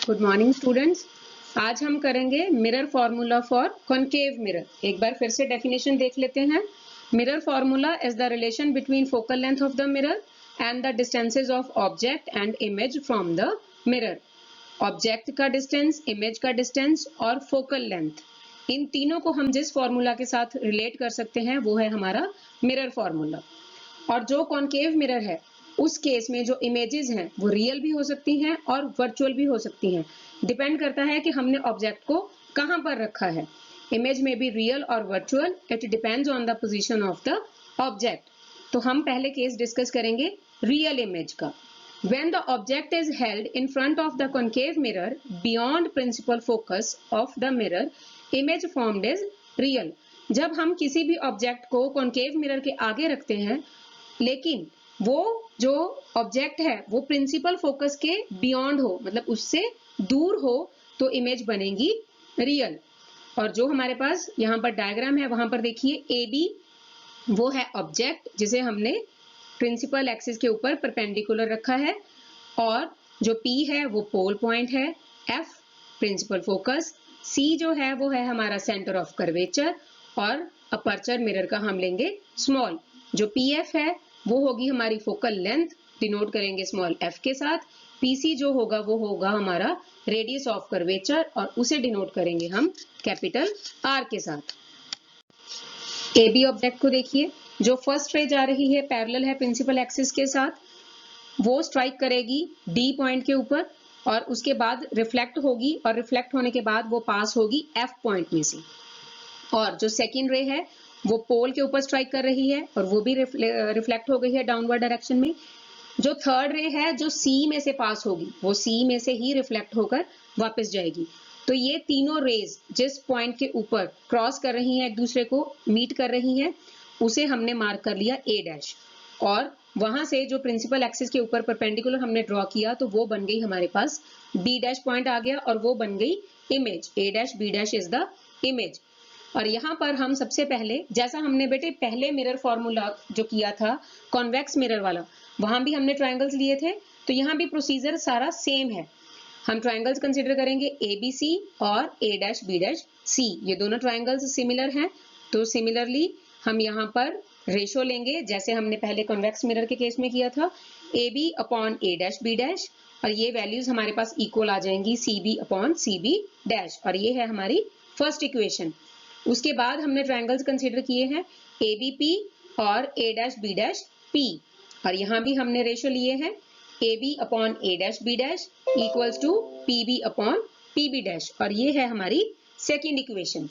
Good morning students. आज हम करेंगे mirror formula for concave mirror. एक बार फिर से डेफिनेशन देख लेते हैं। Mirror formula is the relation between focal length of the mirror and the distances of object and image from the mirror. Object का डिस्टेंस, इमेज का डिस्टेंस और focal length, इन तीनों को हम जिस फॉर्मूला के साथ रिलेट कर सकते हैं वो है हमारा मिरर फॉर्मूला। और जो कॉन्केव मिरर है उस केस में जो इमेजेस हैं वो रियल भी हो सकती हैं और वर्चुअल भी हो सकती हैं। डिपेंड करता है कि हमने ऑब्जेक्ट को कहां पर रखा है। इमेज में भी रियल और virtual, it depends on the position of the object. तो हम पहले केस डिस्कस करेंगे रियल इमेज का। When the object is held in front of the concave mirror beyond principal focus of the mirror, image formed is real. जब हम किसी भी object को कॉन्केव मिरर के आगे रखते हैं लेकिन वो जो ऑब्जेक्ट है वो प्रिंसिपल फोकस के बियॉन्ड हो, मतलब उससे दूर हो, तो इमेज बनेगी रियल। और जो हमारे पास यहाँ पर डायग्राम है वहां पर देखिए ए बी वो है ऑब्जेक्ट जिसे हमने प्रिंसिपल एक्सिस के ऊपर परपेंडिकुलर रखा है, और जो P है वो पोल पॉइंट है, F प्रिंसिपल फोकस, C जो है वो है हमारा सेंटर ऑफ कर्वेचर, और अपर्चर मिरर का हम लेंगे स्मॉल। जो PF है वो होगी हमारी फोकल लेंथ, डिनोट करेंगे स्मॉल f के साथ। PC जो होगा वो होगा हमारा रेडियस ऑफ कर्वेचर और उसे डिनोट करेंगे हम कैपिटल R के साथ। AB ऑब्जेक्ट को देखिए, जो फर्स्ट रे जा रही है पैरेलल है प्रिंसिपल एक्सिस के साथ, वो स्ट्राइक करेगी D पॉइंट के ऊपर और उसके बाद रिफ्लेक्ट होगी, और रिफ्लेक्ट होने के बाद वो पास होगी F पॉइंट में से। और जो सेकंड रे है वो पोल के ऊपर स्ट्राइक कर रही है और वो भी रिफ्लेक्ट हो गई है डाउनवर्ड डायरेक्शन में। जो थर्ड रे है जो C में से पास होगी वो C में से ही रिफ्लेक्ट होकर वापस जाएगी। तो ये तीनों रेज जिस पॉइंट के ऊपर क्रॉस कर रही हैं, एक दूसरे को मीट कर रही हैं, उसे हमने मार्क कर लिया A डैश। और वहां से जो प्रिंसिपल एक्सिस के ऊपर परपेंडिकुलर हमने ड्रॉ किया तो वो बन गई हमारे पास B डैश पॉइंट आ गया और वो बन गई image. A dash B dash is the image. और यहाँ पर हम सबसे पहले, जैसा हमने बेटे पहले मिरर फॉर्मूला जो किया था कॉन्वेक्स मिरर वाला, वहां भी हमने ट्रायंगल्स लिए थे, तो यहाँ भी प्रोसीजर सारा सेम है। हम ट्रायंगल्स कंसीडर करेंगे ABC और A dash B dash C, ये दोनों ट्रायंगल्स सिमिलर हैं। तो सिमिलरली हम यहाँ पर रेशो लेंगे जैसे हमने पहले कॉन्वेक्स मिरर के केस में किया था, AB upon A dash B dash, और ये वैल्यूज हमारे पास इक्वल आ जाएंगी CB अपॉन CB डैश, और ये है हमारी फर्स्ट इक्वेशन। उसके बाद हमने ट्रायंगल्स कंसीडर किए हैं ABP और A dash B dash P, और यहाँ भी हमने रेशो लिए हैं AB upon A dash B dash equals to PB upon PB dash, और ये है हमारी सेकेंड इक्वेशन।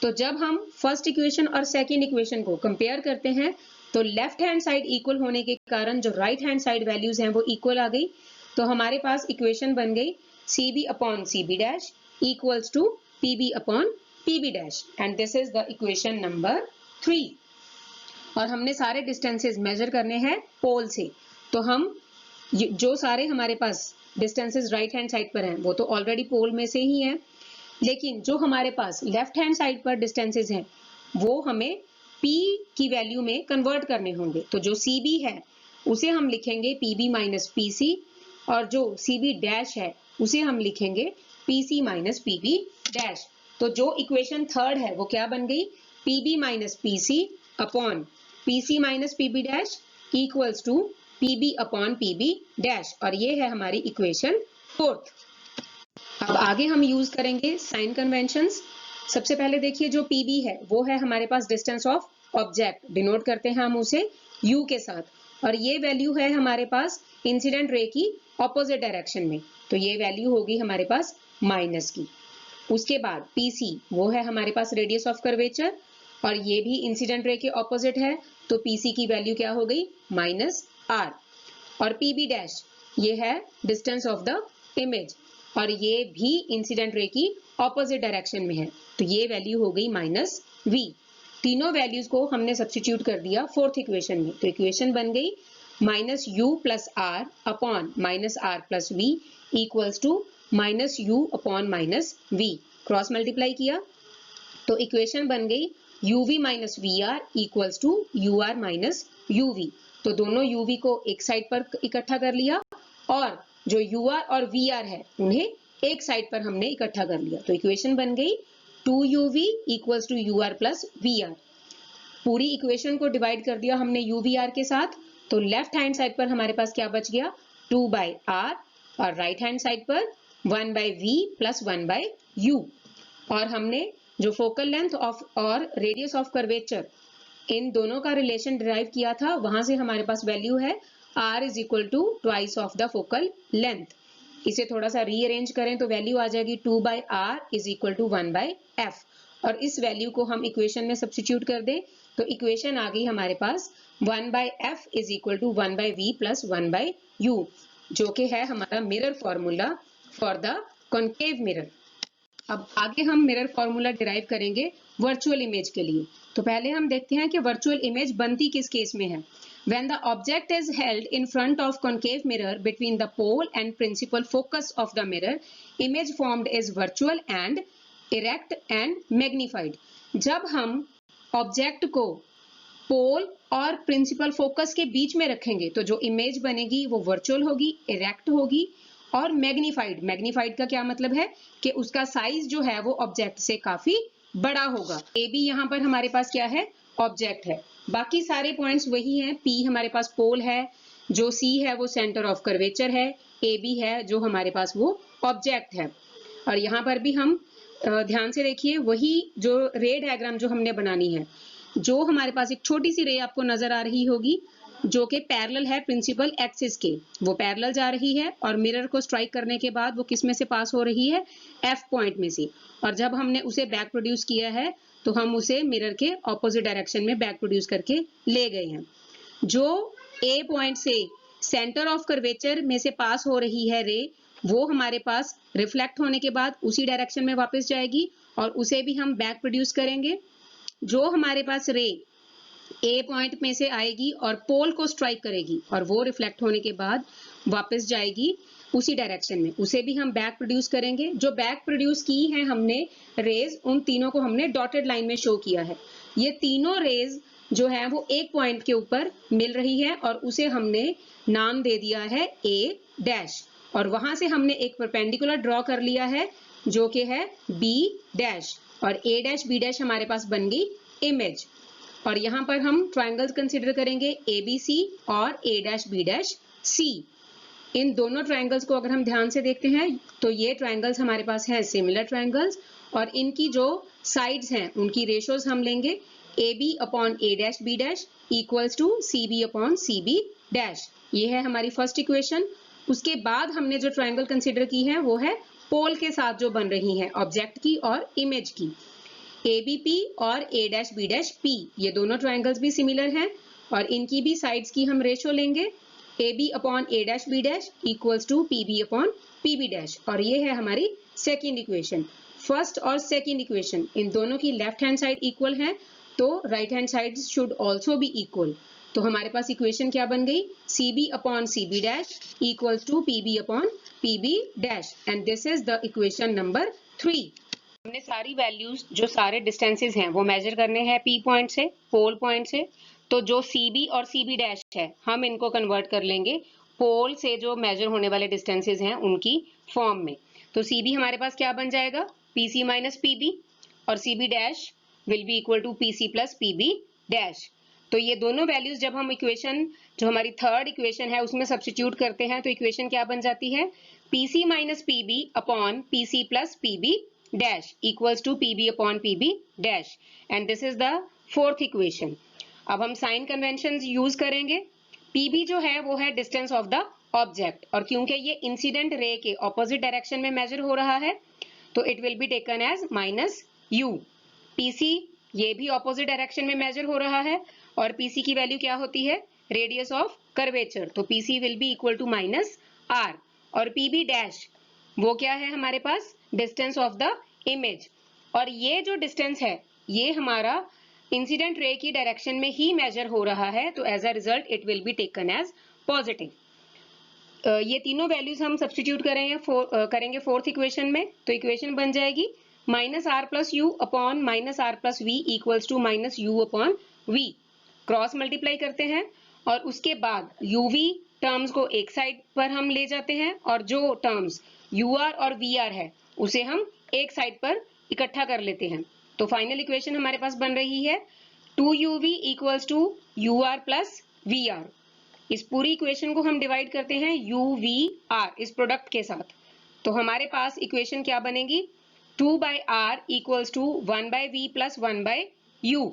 तो जब हम फर्स्ट इक्वेशन और सेकेंड इक्वेशन को कंपेयर करते हैं तो लेफ्ट हैंड साइड इक्वल होने के कारण जो राइट हैंड साइड वैल्यूज हैं वो इक्वल आ गई। तो हमारे पास इक्वेशन बन गई CB अपॉन CB dash equals to PB upon PB dash, and this is the equation number 3। और हमने सारे डिस्टेंसेस मेजर करने हैं पोल से, तो हम जो सारे हमारे पास डिस्टेंसेस राइट हैंड साइड पर हैं वो तो ऑलरेडी पोल में से ही हैं, लेकिन जो हमारे पास लेफ्ट हैंड साइड पर डिस्टेंसेस हैं वो हमें P की वैल्यू में कन्वर्ट करने होंगे। तो जो CB है उसे हम लिखेंगे PB माइनस PC, और जो CB डैश है उसे हम लिखेंगे PC माइनस PB डैश। तो जो इक्वेशन थर्ड है वो क्या बन गई, PB minus PC upon PC minus PB dash equals to PB upon PB dash, और ये है हमारी इक्वेशन फोर्थ। अब आगे हम यूज करेंगे साइन कन्वेंशंस। सबसे पहले देखिए जो PB है वो है हमारे पास डिस्टेंस ऑफ ऑब्जेक्ट, डिनोट करते हैं हम उसे U के साथ, और ये वैल्यू है हमारे पास इंसिडेंट रे की ऑपोजिट डायरेक्शन में, तो ये वैल्यू होगी हमारे पास माइनस की। उसके बाद PC वो है हमारे पास रेडियस ऑफ कर्वेचर, और ये भी इंसिडेंट रे के ऑपोजिट है, तो PC की वैल्यू क्या हो गई माइनस R। और PB डैश ये है डिस्टेंस ऑफ द इमेज, और ये भी इंसिडेंट रे की ऑपोजिट डायरेक्शन में है, तो ये वैल्यू हो गई माइनस V। तीनों वैल्यूज को हमने सब्स्टिट्यूट कर दिया फोर्थ इक्वेशन में, तो इक्वेशन बन गई minus U plus R upon minus R plus V equals to minus U upon minus V। Cross multiply किया तो इक्वेशन बन गई UV minus VR equals to UR minus UV। तो दोनों UV को एक साइड पर इकट्ठा कर लिया, और जो UR और VR है उन्हें एक साइड पर हमने इकट्ठा कर लिया। तो इक्वेशन बन गई 2uv equals to ur plus vr। पूरी इक्वेशन को डिवाइड कर दिया हमने uvr के साथ, तो लेफ्ट हैंड साइड पर हमारे पास क्या बच गया 2/r और राइट हैंड साइड पर 1/v प्लस 1/u। और हमने जो फोकल लेंथ ऑफ और रेडियस ऑफ कर्वेचर इन दोनों का रिलेशन डिराइव किया था, वहां से हमारे पास वैल्यू है r is equal to twice of the focal length. इसे थोड़ा सा रीअरेंज करें तो वैल्यू आ जाएगी 2/r is equal to 1/f। और इस वैल्यू को हम इक्वेशन में सब्स्टिट्यूट कर दें तो इक्वेशन आ गई हमारे पास 1/f is equal to 1/v plus 1/u, जो कि है हमारा mirror formula for the concave mirror. अब आगे हम मिरर फॉर्मूला डिराइव करेंगे वर्चुअल इमेज के लिए। तो पहले हम देखते हैं कि वर्चुअल इमेज बनती किस केस में है। When the object is held in front of concave mirror between the pole and principal focus of the mirror, image formed is virtual and erect and magnified। जब हम ऑब्जेक्ट को पोल और principal focus के बीच में रखेंगे तो जो इमेज बनेगी वो वर्चुअल होगी, इरेक्ट होगी और मैग्नीफाइड। मैग्नीफाइड का क्या मतलब है कि उसका साइज जो है वो ऑब्जेक्ट से काफी बड़ा होगा। ए बी यहाँ पर हमारे पास क्या है, ऑब्जेक्ट है। बाकी सारे पॉइंट्स वही हैं। पी हमारे पास पोल है, जो सी है वो सेंटर ऑफ कर्वेचर है, ए बी है जो हमारे पास वो ऑब्जेक्ट है। और यहाँ पर भी हम ध्यान से देखिए वही जो रे डायग्राम जो हमने बनानी है, जो हमारे पास एक छोटी सी रे आपको नजर आ रही होगी जो कि पैरेलल है प्रिंसिपल एक्सिस के, वो पैरेलल जा रही है और मिरर को स्ट्राइक करने के बाद वो किस में से पास हो रही है, एफ पॉइंट में से। और जब हमने उसे बैक प्रोड्यूस किया है तो हम उसे मिरर के ऑपोजिट डायरेक्शन में बैक प्रोड्यूस करके ले गए हैं। जो ए पॉइंट से सेंटर ऑफ कर्वेचर में से पास हो रही है रे, वो हमारे पास रिफ्लेक्ट होने के बाद उसी डायरेक्शन में वापस जाएगी और उसे भी हम बैक प्रोड्यूस करेंगे। जो हमारे पास रे ए पॉइंट में से आएगी और पोल को स्ट्राइक करेगी और वो रिफ्लेक्ट होने के बाद वापस जाएगी उसी डायरेक्शन में, उसे भी हम बैक प्रोड्यूस करेंगे। जो बैक प्रोड्यूस की है हमने रेज, उन तीनों को हमने डॉटेड लाइन में शो किया है। ये तीनों रेज जो है वो एक पॉइंट के ऊपर मिल रही है और उसे हमने नाम दे दिया है ए डैश, और वहां से हमने एक परपेंडिकुलर ड्रॉ कर लिया है जो कि है बी डैश, और ए डैश बी डैश हमारे पास बन गई इमेज। और यहाँ पर हम ट्राइंगल्स कंसिडर करेंगे ए बी सी और ए डैश बी डैश सी। इन दोनों ट्राइंगल्स को अगर हम ध्यान से देखते हैं तो ये ट्राइंगल्स हमारे पास हैं सिमिलर ट्राइंगल्स, और इनकी जो साइड्स हैं उनकी रेशियोज हम लेंगे A B upon A dash B dash equals to C B upon C B dash. ये है हमारी फर्स्ट इक्वेशन। उसके बाद हमने जो ट्राइंगल कंसिडर की है वो है पोल के साथ जो बन रही है ऑब्जेक्ट की और इमेज की, ए बी पी और ए डैश बी डैश पी। ये दोनों ट्राइंगल्स भी सिमिलर हैं और इनकी भी साइड्स की हम रेशियो लेंगे A B upon A dash B dash equals to P B upon P B dash. और ये है हमारी सेकेंड इक्वेशन। फर्स्ट और सेकेंड इक्वेशन इन दोनों की लेफ्ट हैंड साइड इक्वल है तो right hand side should also be equal. तो हमारे पास इक्वेशन क्या बन गई, C B upon C B dash equals to P B upon P B dash, and this is the equation number 3। हमने सारी वैल्यूज जो सारे डिस्टेंसेस हैं वो मेजर करने हैं पी पॉइंट से, पोल पॉइंट से। तो जो सी बी और सी बी डैश है हम इनको कन्वर्ट कर लेंगे पोल से जो मेजर होने वाले डिस्टेंसेस हैं उनकी फॉर्म में। तो सी बी हमारे पास क्या बन जाएगा, P C minus P B, और C B dash will be equal to P C plus P B dash. तो ये दोनों वैल्यूज जब हम इक्वेशन जो हमारी थर्ड इक्वेशन है उसमें सब्स्टिट्यूट करते हैं तो इक्वेशन क्या बन जाती है, P C minus P B upon P C plus P B dash equals to P B upon P B dash, and this is the fourth equation. अब हम साइन कन्वेंशन यूज करेंगे। पी बी जो है वो है distance of the object, और क्योंकि ये इंसिडेंट रे के ऑपोजिट डायरेक्शन में मेजर हो रहा है तो it will be taken as minus U. P C ये भी ऑपोजिट डायरेक्शन में मेजर हो रहा है और पी सी की वैल्यू क्या होती है, रेडियस ऑफ कर्वेचर, तो P C will be equal to minus R. और पी बी डैश वो क्या है हमारे पास, डिस्टेंस ऑफ द इमेज, और ये जो डिस्टेंस है ये हमारा इंसिडेंट रे की डायरेक्शन में ही मेजर हो रहा है, तो as a result it will be taken as positive. ये तीनों वैल्यूज हम सब्स्टिट्यूट करेंगे फोर्थ इक्वेशन में, तो इक्वेशन बन जाएगी minus R plus U upon minus R plus V equals to minus U upon V. Cross multiply करते हैं और उसके बाद यूवी टर्म्स को एक साइड पर हम ले जाते हैं और जो टर्म्स ur और vr है उसे हम एक साइड पर इकट्ठा कर लेते हैं। तो फाइनल इक्वेशन हमारे पास बन रही है 2uv equals to ur plus vr। इस पूरी इक्वेशन को हम डिवाइड करते हैं uvr इस प्रोडक्ट के साथ, तो हमारे पास इक्वेशन क्या बनेगी 2/r equals to 1/v plus 1/u।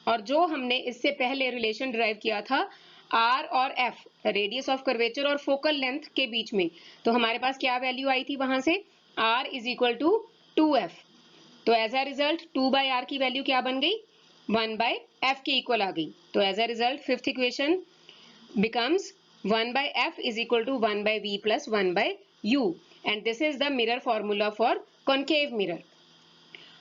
और जो हमने इससे पहले रिलेशन डिराइव किया था r और f रेडियस ऑफ कर्वेचर और फोकल लेंथ के बीच में, तो हमारे पास क्या वैल्यू आई थी वहां से r is equal to 2f। तो एज अ रिजल्ट 2/r की वैल्यू क्या बन गई 1/f के इक्वल आ गई। तो as a result fifth equation becomes 1/f is equal to 1/v plus 1/u and this is the mirror formula for concave mirror।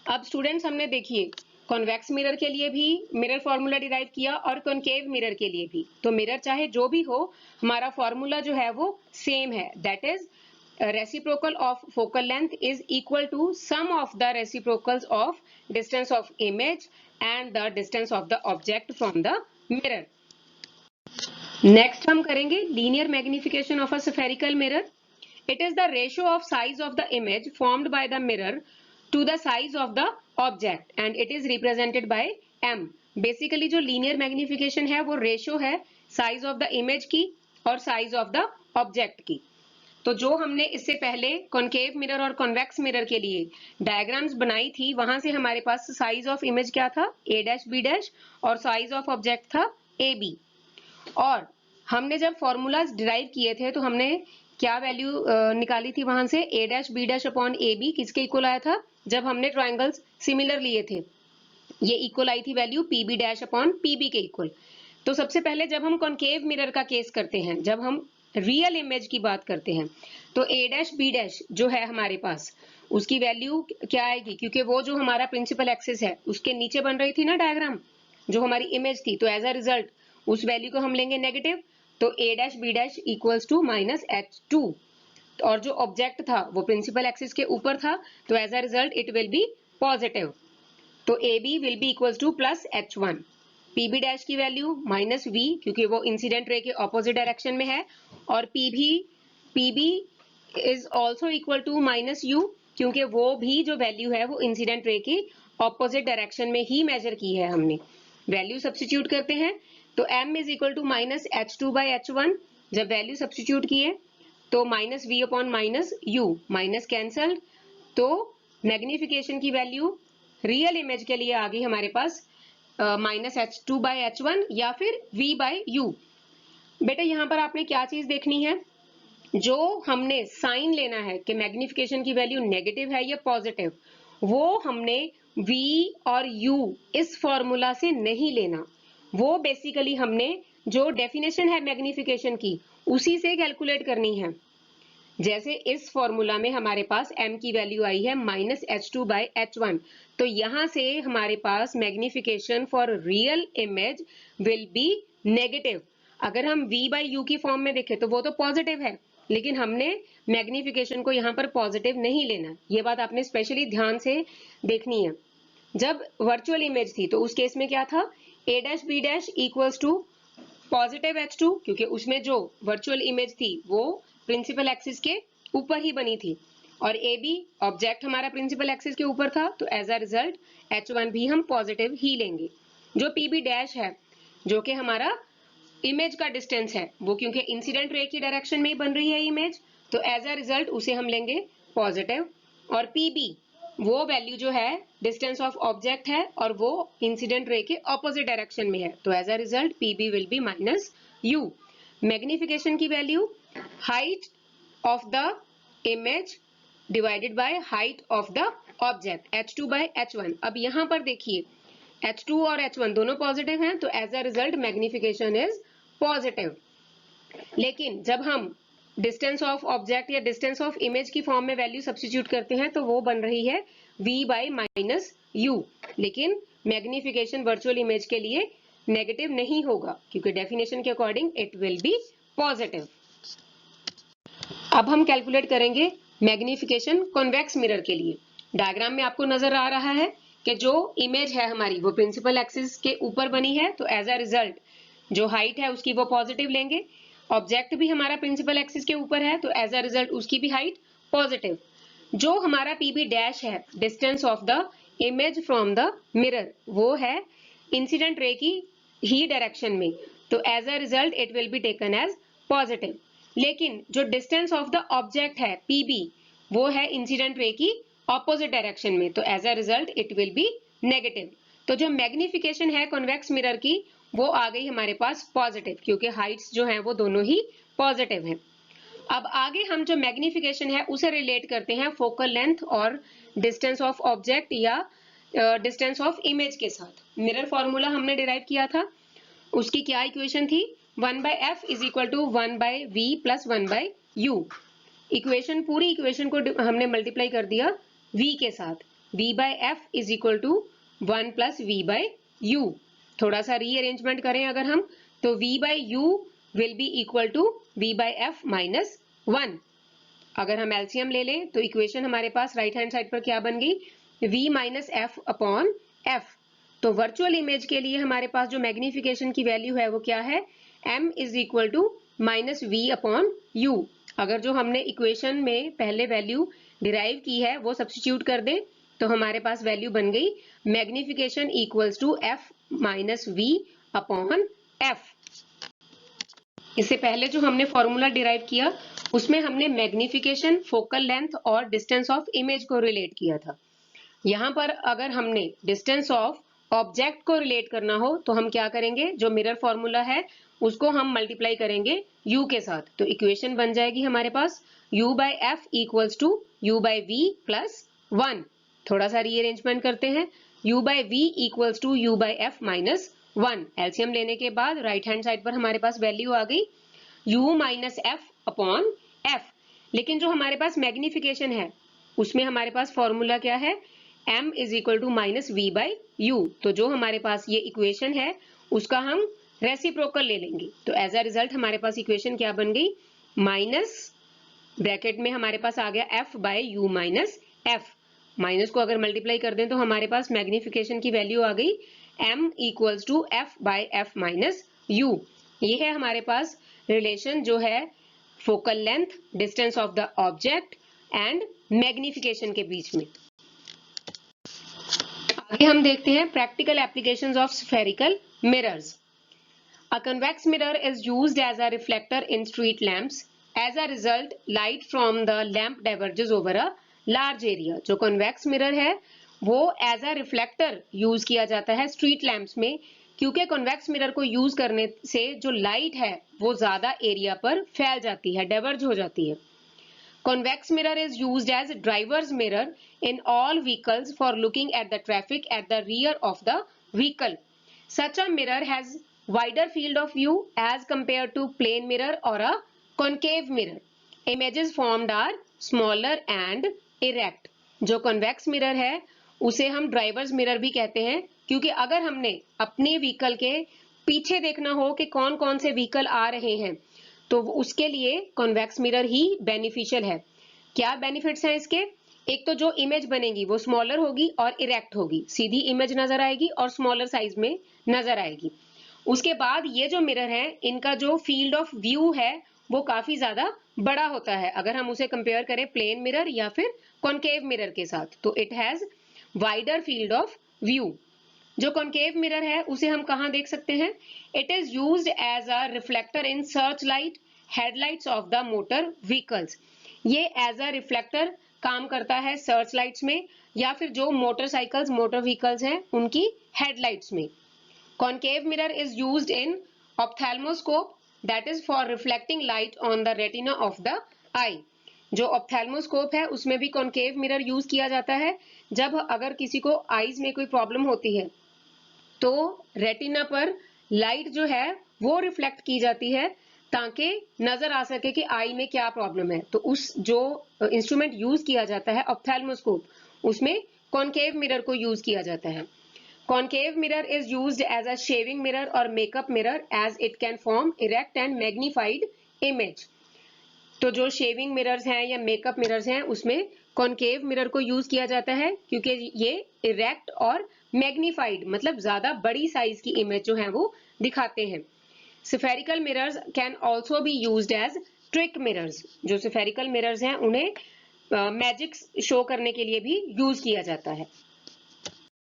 अब स्टूडेंट्स हमने देखिए कॉन्वेक्स मिरर के लिए भी मिरर फॉर्मूला डिराइव किया और कॉन्केव मिरर के लिए भी। तो मिरर चाहे जो भी हो हमारा फॉर्मूला जो है वो सेम है, that is reciprocal of focal length is equal to sum of the reciprocals of distance of image and the distance of the object from the mirror। Next हम करेंगे linear magnification of a spherical mirror. It is the ratio of size of the image formed by the mirror to the size of the object and it is represented by m। Basically जो linear magnification है वो ratio है size of the image की और size of the object की। तो जो हमने इससे पहले कॉन्केव मिरर और कॉन्वेक्स मिरर के लिए डायग्राम्स बनाई थी वहां से हमारे पास साइज ऑफ इमेज क्या था a', b' और साइज ऑफ ऑब्जेक्ट था ab। और हमने जब फॉर्मूलाज डिराइव किए थे तो हमने क्या वैल्यू निकाली थी वहां से a' b' अपॉन ab किसके इक्वल आया था जब हमने ट्राइंगल्स सिमिलर लिए थे, ये इक्वल आई थी वैल्यू pb' अपॉन pb के इक्वल। तो सबसे पहले जब हम कॉन्केव मिरर का केस करते हैं, जब हम रियल इमेज की बात करते हैं, तो a' b' जो है हमारे पास उसकी वैल्यू क्या आएगी, क्योंकि वो जो हमारा प्रिंसिपल एक्सिस है उसके नीचे बन रही थी ना डायग्राम जो हमारी इमेज थी, तो एज अ रिजल्ट उस वैल्यू को हम लेंगे नेगेटिव। तो a' b' equals to minus h2 और जो ऑब्जेक्ट था वो प्रिंसिपल एक्सिस के ऊपर था, तो as a result it will be positive. तो ab will be equals to plus h1। pb' की वैल्यू माइनस v क्योंकि वो इंसिडेंट रे के ऑपोजिट डायरेक्शन में है, और pb is also equal to minus u क्योंकि वो भी जो वैल्यू है वो इंसिडेंट रे की ऑपोजिट डायरेक्शन में ही मेजर की है हमने। वैल्यू सब्स्टिट्यूट करते हैं तो m is equal to minus h2/h1। जब वैल्यू सब्स्टिट्यूट किए तो minus v upon minus u, minus cancelled, तो मैग्निफिकेशन की वैल्यू रियल इमेज के लिए आ गई हमारे पास माइनस h2/h1 या फिर v/u। बेटा यहाँ पर आपने क्या चीज देखनी है, जो हमने साइन लेना है कि मैग्निफिकेशन की वैल्यू नेगेटिव है या पॉजिटिव, वो हमने v और u इस फॉर्मूला से नहीं लेना, वो बेसिकली हमने जो डेफिनेशन है मैग्निफिकेशन की उसी से कैलकुलेट करनी है। जैसे इस फॉर्मूला में हमारे पास m की वैल्यू आई है माइनस h2/h1, तो यहां से हमारे पास magnification for real image will be negative. अगर हम v/u की फॉर्म में देखें तो वो तो पॉजिटिव है, लेकिन हमने मैग्निफिकेशन को यहाँ पर पॉजिटिव नहीं लेना, ये बात आपने स्पेशली ध्यान से देखनी है। जब वर्चुअल इमेज थी तो उस केस में क्या था a' b' equals to positive h2 क्योंकि उसमें जो वर्चुअल इमेज थी वो प्रिंसिपल एक्सिस के ऊपर ही बनी थी, और AB ऑब्जेक्ट हमारा प्रिंसिपल एक्सिस के ऊपर था, तो एज अ रिजल्ट H1 भी हम पॉजिटिव ही लेंगे। जो PB' है जो कि हमारा इमेज का डिस्टेंस है, वो क्योंकि इंसिडेंट रे की डायरेक्शन में ही बन रही है इमेज, तो एज अ रिजल्ट उसे हम लेंगे पॉजिटिव। और PB वो वैल्यू जो है डिस्टेंस ऑफ ऑब्जेक्ट है और वो इंसिडेंट रे के ऑपोजिट डायरेक्शन में है, तो as a result PB will be minus U। Magnification की value height of the image divided by height of the object h2/h1। अब यहाँ पर देखिए h2 और h1 दोनों पॉजिटिव हैं, तो as a result magnification is positive. लेकिन जब हम डिस्टेंस ऑफ ऑब्जेक्ट या डिस्टेंस ऑफ इमेज की फॉर्म में वैल्यू सब्स्टिट्यूट करते हैं तो वो बन रही है v/-u, लेकिन मैग्निफिकेशन वर्चुअल इमेज के लिए नेगेटिव नहीं होगा क्योंकि डेफिनेशन के according it will be positive. अब हम कैलकुलेट करेंगे मैग्निफिकेशन कॉन्वेक्स मिरर के लिए। डायग्राम में आपको नजर आ रहा है कि जो इमेज है हमारी वो प्रिंसिपल एक्सिस के ऊपर बनी है, तो एज अ रिजल्ट जो हाइट है उसकी वो पॉजिटिव लेंगे ऑब्जेक्ट भी हमारा प्रिंसिपल एक्सिस के ऊपर है, तो एज अ रिजल्ट उसकी भी हाइट पॉजिटिव। जो हमारा पीबी डैश है, distance of the image from the mirror, वो है इंसिडेंट रे की ही डायरेक्शन में, तो as a result it will be taken as positive. लेकिन जो डिस्टेंस ऑफ द ऑब्जेक्ट है पीबी, वो है इंसिडेंट रे की ऑपोजिट डायरेक्शन में, तो as a result it will be negative. तो जो मैग्निफिकेशन है कॉन्वेक्स मिरर की, वो आ गई हमारे पास पॉजिटिव, क्योंकि हाइट्स जो हैं वो दोनों ही पॉजिटिव हैं। अब आगे हम जो मैग्निफिकेशन है उसे रिलेट करते हैं फोकल लेंथ और डिस्टेंस ऑफ ऑब्जेक्ट या डिस्टेंस ऑफ इमेज के साथ। मिरर फॉर्मूला हमने डिराइव किया था, उसकी क्या इक्वेशन थी, 1/f is equal to 1/v plus 1/u। Equation, पूरी इक्वेशन को हमने मल्टीप्लाई कर दिया v के साथ, v/f is equal to 1 plus v/u। थोड़ा सा रीअरेंजमेंट करें अगर हम, तो v/u will be equal to v/f minus 1। अगर हम एलसीएम ले लें तो इक्वेशन हमारे पास राइट हैंड साइड पर क्या बन गई, v minus F upon F. तो वर्चुअल इमेज के लिए हमारे पास जो मैग्निफिकेशन की वैल्यू है वो क्या है, m is equal to minus v upon u। अगर जो हमने इक्वेशन में पहले वैल्यू डिराइव की है वो सब्स्टिट्यूट कर दें, तो हमारे पास वैल्यू बन गई magnification equals to f minus v upon f। इससे पहले जो हमने फॉर्मूला डिराइव किया उसमें हमने मैग्निफिकेशन, फोकल लेंथ और डिस्टेंस ऑफ इमेज को रिलेट किया था। यहाँ पर अगर हमने डिस्टेंस ऑफ ऑब्जेक्ट को रिलेट करना हो तो हम क्या करेंगे, जो मिरर फॉर्मूला है उसको हम मल्टीप्लाई करेंगे u के साथ, तो इक्वेशन बन जाएगी हमारे पास u/f equals to u/v plus 1। थोड़ा सा रीअरेंजमेंट करते हैं, u/v equals to u/f minus 1। LCM लेने के बाद राइट हैंड साइड पर हमारे पास वैल्यू आ गई u minus F upon F. लेकिन जो हमारे पास मैग्निफिकेशन है उसमें हमारे पास फॉर्मूला क्या है, m is equal to minus v/u। तो जो हमारे पास ये इक्वेशन है उसका हम रेसिप्रोकल ले लेंगे, तो एज अ रिजल्ट हमारे पास इक्वेशन क्या बन गई, माइनस ब्रैकेट में हमारे पास आ गया f/u माइनस f। माइनस को अगर मल्टीप्लाई कर दें तो हमारे पास मैग्निफिकेशन की वैल्यू आ गई m equals to f/f minus u। ये है हमारे पास रिलेशन जो है focal length, distance of the object and magnification के बीच में। आगे हम देखते हैं practical applications of spherical mirrors. A convex mirror is used as a reflector in street lamps. As a result, light from the lamp diverges over a large area. जो convex mirror है वो as a reflector यूज किया जाता है street lamps में, क्योंकि convex mirror को use करने से जो लाइट है वो ज्यादा एरिया पर फैल जाती है, डाइवर्ज हो जाती है। Convex mirror is used as driver's mirror in all vehicles for looking at the traffic at the rear of the vehicle. Such a mirror has wider field of view as compared to plane mirror or a concave mirror. Images formed are smaller and erect. जो convex mirror है उसे हम drivers mirror भी कहते हैं, क्योंकि अगर हमने अपने व्हीकल के पीछे देखना हो कि कौन कौन से व्हीकल आ रहे हैं तो उसके लिए कॉन्वेक्स मिरर ही बेनिफिशियल है। क्या बेनिफिट्स हैं इसके, एक तो जो इमेज बनेगी वो स्मॉलर होगी और इरेक्ट होगी, सीधी इमेज नजर आएगी और स्मॉलर साइज में नजर आएगी। उसके बाद ये जो मिरर है इनका जो फील्ड ऑफ व्यू है वो काफी ज्यादा बड़ा होता है अगर हम उसे कंपेयर करें प्लेन मिरर या फिर कॉन्केव मिरर के साथ, तो it has wider field of view. जो कॉन्केव मिरर है उसे हम कहाँ देख सकते हैं, it is used as a reflector in search light headlights of the motor vehicles. ये एज अ रिफ्लेक्टर काम करता है सर्च लाइट्स में या फिर जो मोटरसाइकिल्स, मोटर व्हीकल्स हैं उनकी हेडलाइट्स में। Concave mirror is used in ophthalmoscope, that is for reflecting light on the retina of the eye. जो ऑप्थेल्मोस्कोप है उसमें भी कॉन्केव मिरर यूज किया जाता है जब अगर किसी को आईज में कोई प्रॉब्लम होती है तो रेटिना पर लाइट जो है वो रिफ्लेक्ट की जाती है ताकि नजर आ सके कि आई में क्या प्रॉब्लम है। तो उस जो इंस्ट्रूमेंट यूज किया जाता है ऑप्थेल्मोस्कोप उसमें कॉन्केव मिरर को यूज किया जाता है। Concave mirror is used as a shaving mirror or makeup mirror as it can form erect and magnified image. तो जो शेविंग मिरर्स हैं या मेकअप मिरर्स हैं उसमें कॉन्केव मिरर को यूज किया जाता है क्योंकि ये इरेक्ट और मैग्नीफाइड मतलब ज्यादा बड़ी साइज की इमेज जो है वो दिखाते हैं। Spherical mirrors can also be used as trick mirrors. जो spherical mirrors हैं उन्हें मैजिक शो करने के लिए भी यूज किया जाता है.